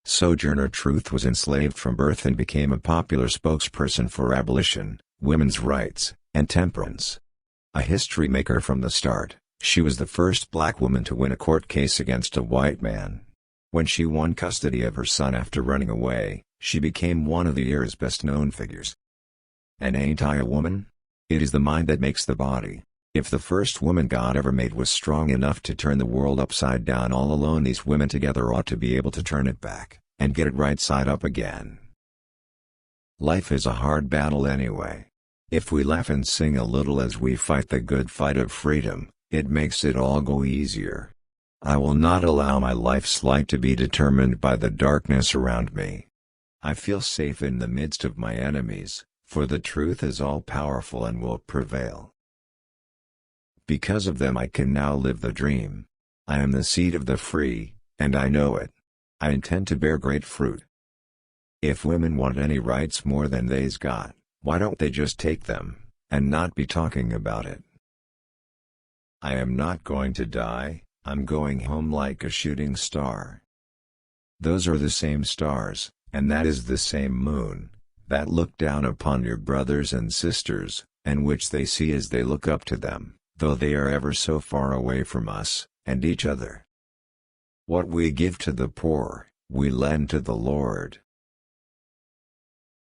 Sojourner Truth was enslaved from birth and became a popular spokesperson for abolition, women's rights, and temperance. A history maker from the start, she was the first black woman to win a court case against a white man. When she won custody of her son after running away, she became one of the era's best-known figures. And ain't I a woman? It is the mind that makes the body. If the first woman God ever made was strong enough to turn the world upside down all alone, these women together ought to be able to turn it back, and get it right side up again. Life is a hard battle anyway. If we laugh and sing a little as we fight the good fight of freedom, it makes it all go easier. I will not allow my life's light to be determined by the darkness around me. I feel safe in the midst of my enemies, for the truth is all-powerful and will prevail. Because of them I can now live the dream. I am the seed of the free, and I know it. I intend to bear great fruit. If women want any rights more than they's got, why don't they just take them, and not be talking about it? I am not going to die, I'm going home like a shooting star. Those are the same stars, and that is the same moon, that look down upon your brothers and sisters, and which they see as they look up to them, though they are ever so far away from us, and each other. What we give to the poor, we lend to the Lord.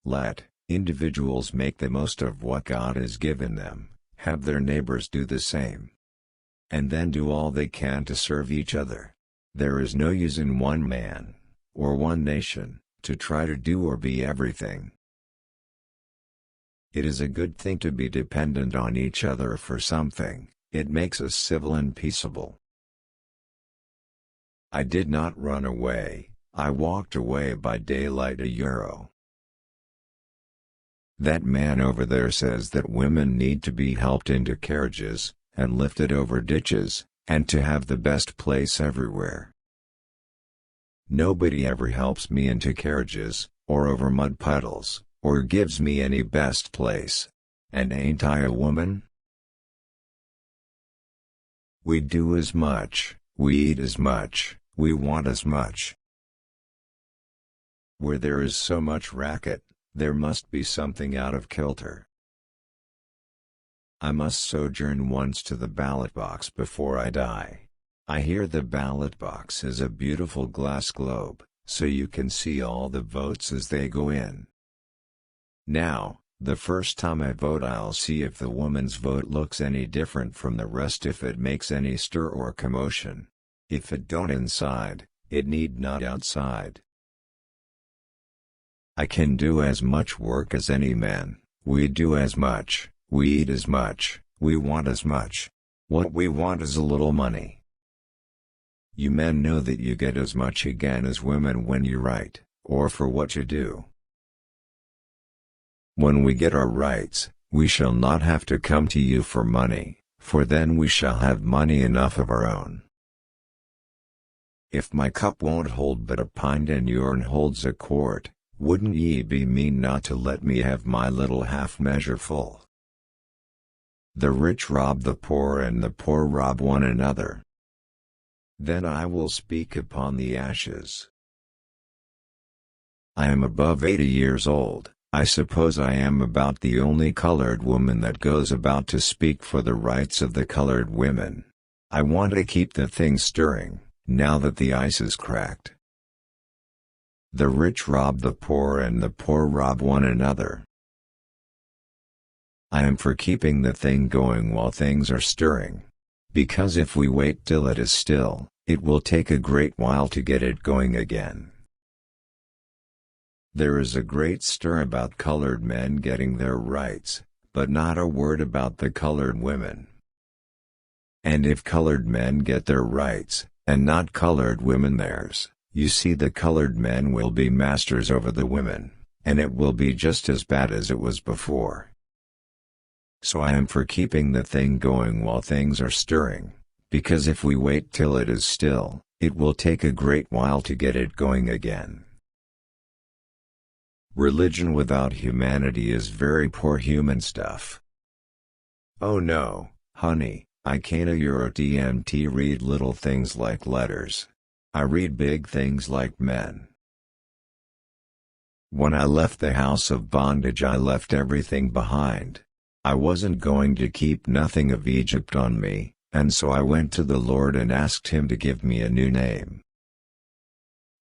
Let individuals make the most of what God has given them, have their neighbors do the same, and then do all they can to serve each other. There is no use in one man, or one nation, to try to do or be everything. It is a good thing to be dependent on each other for something, it makes us civil and peaceable. I did not run away, I walked away by daylight €. That man over there says that women need to be helped into carriages, and lifted over ditches, and to have the best place everywhere. Nobody ever helps me into carriages, or over mud puddles, or gives me any best place. And ain't I a woman? We do as much, we eat as much, we want as much. Where there is so much racket, there must be something out of kilter. I must sojourn once to the ballot box before I die. I hear the ballot box is a beautiful glass globe, so you can see all the votes as they go in. Now, the first time I vote I'll see if the woman's vote looks any different from the rest, if it makes any stir or commotion. If it don't inside, it need not outside. I can do as much work as any man, we do as much, we eat as much, we want as much. What we want is a little money. You men know that you get as much again as women when you write, or for what you do. When we get our rights, we shall not have to come to you for money, for then we shall have money enough of our own. If my cup won't hold but a pint and yourn holds a quart, wouldn't ye be mean not to let me have my little half measure full? The rich rob the poor and the poor rob one another. Then I will speak upon the ashes. I am above 80 years old, I suppose I am about the only colored woman that goes about to speak for the rights of the colored women. I want to keep the thing stirring, now that the ice is cracked. The rich rob the poor and the poor rob one another. I am for keeping the thing going while things are stirring. Because if we wait till it is still, it will take a great while to get it going again. There is a great stir about colored men getting their rights, but not a word about the colored women. And if colored men get their rights, and not colored women theirs, you see the colored men will be masters over the women, and it will be just as bad as it was before. So I am for keeping the thing going while things are stirring, because if we wait till it is still, it will take a great while to get it going again. Religion without humanity is very poor human stuff. Oh no, honey, I can't TMT read little things like letters. I read big things like men. When I left the house of bondage, I left everything behind. I wasn't going to keep nothing of Egypt on me, and so I went to the Lord and asked Him to give me a new name.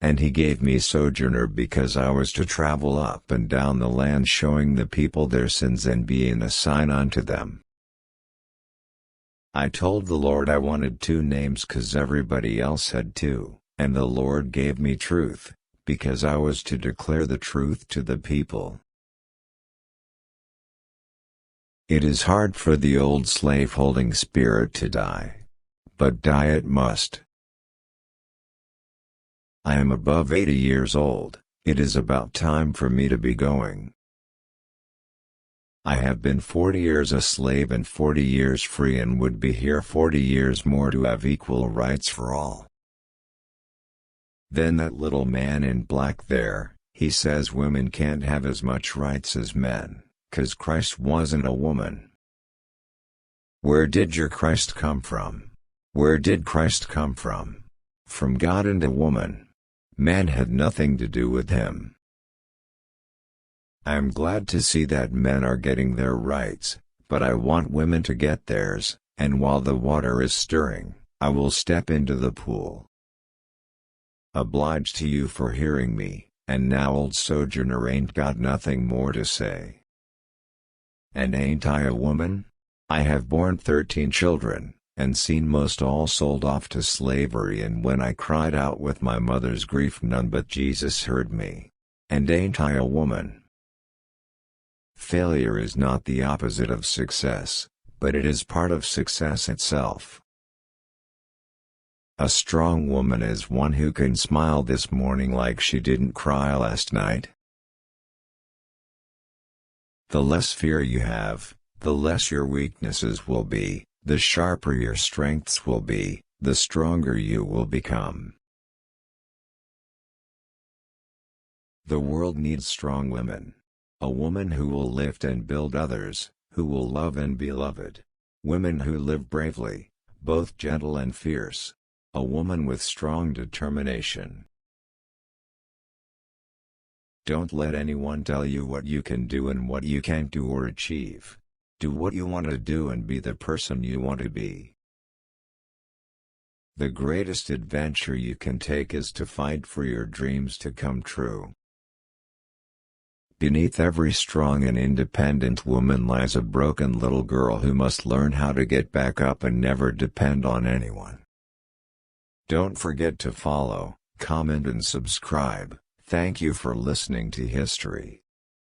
And He gave me Sojourner because I was to travel up and down the land showing the people their sins and being a sign unto them. I told the Lord I wanted 2 names 'cause everybody else had 2, and the Lord gave me Truth, because I was to declare the truth to the people. It is hard for the old slave-holding spirit to die. But die it must. I am above 80 years old, it is about time for me to be going. I have been 40 years a slave and 40 years free and would be here 40 years more to have equal rights for all. Then that little man in black there, he says women can't have as much rights as men, 'cause Christ wasn't a woman. Where did your Christ come from? Where did Christ come from? From God and a woman. Man had nothing to do with Him. I am glad to see that men are getting their rights, but I want women to get theirs, and while the water is stirring, I will step into the pool. Obliged to you for hearing me, and now old Sojourner ain't got nothing more to say. And ain't I a woman? I have borne 13 children, and seen most all sold off to slavery, and when I cried out with my mother's grief none but Jesus heard me. And ain't I a woman? Failure is not the opposite of success, but it is part of success itself. A strong woman is one who can smile this morning like she didn't cry last night. The less fear you have, the less your weaknesses will be, the sharper your strengths will be, the stronger you will become. The world needs strong women. A woman who will lift and build others, who will love and be loved. Women who live bravely, both gentle and fierce. A woman with strong determination. Don't let anyone tell you what you can do and what you can't do or achieve. Do what you want to do and be the person you want to be. The greatest adventure you can take is to fight for your dreams to come true. Beneath every strong and independent woman lies a broken little girl who must learn how to get back up and never depend on anyone. Don't forget to follow, comment and subscribe. Thank you for listening to History.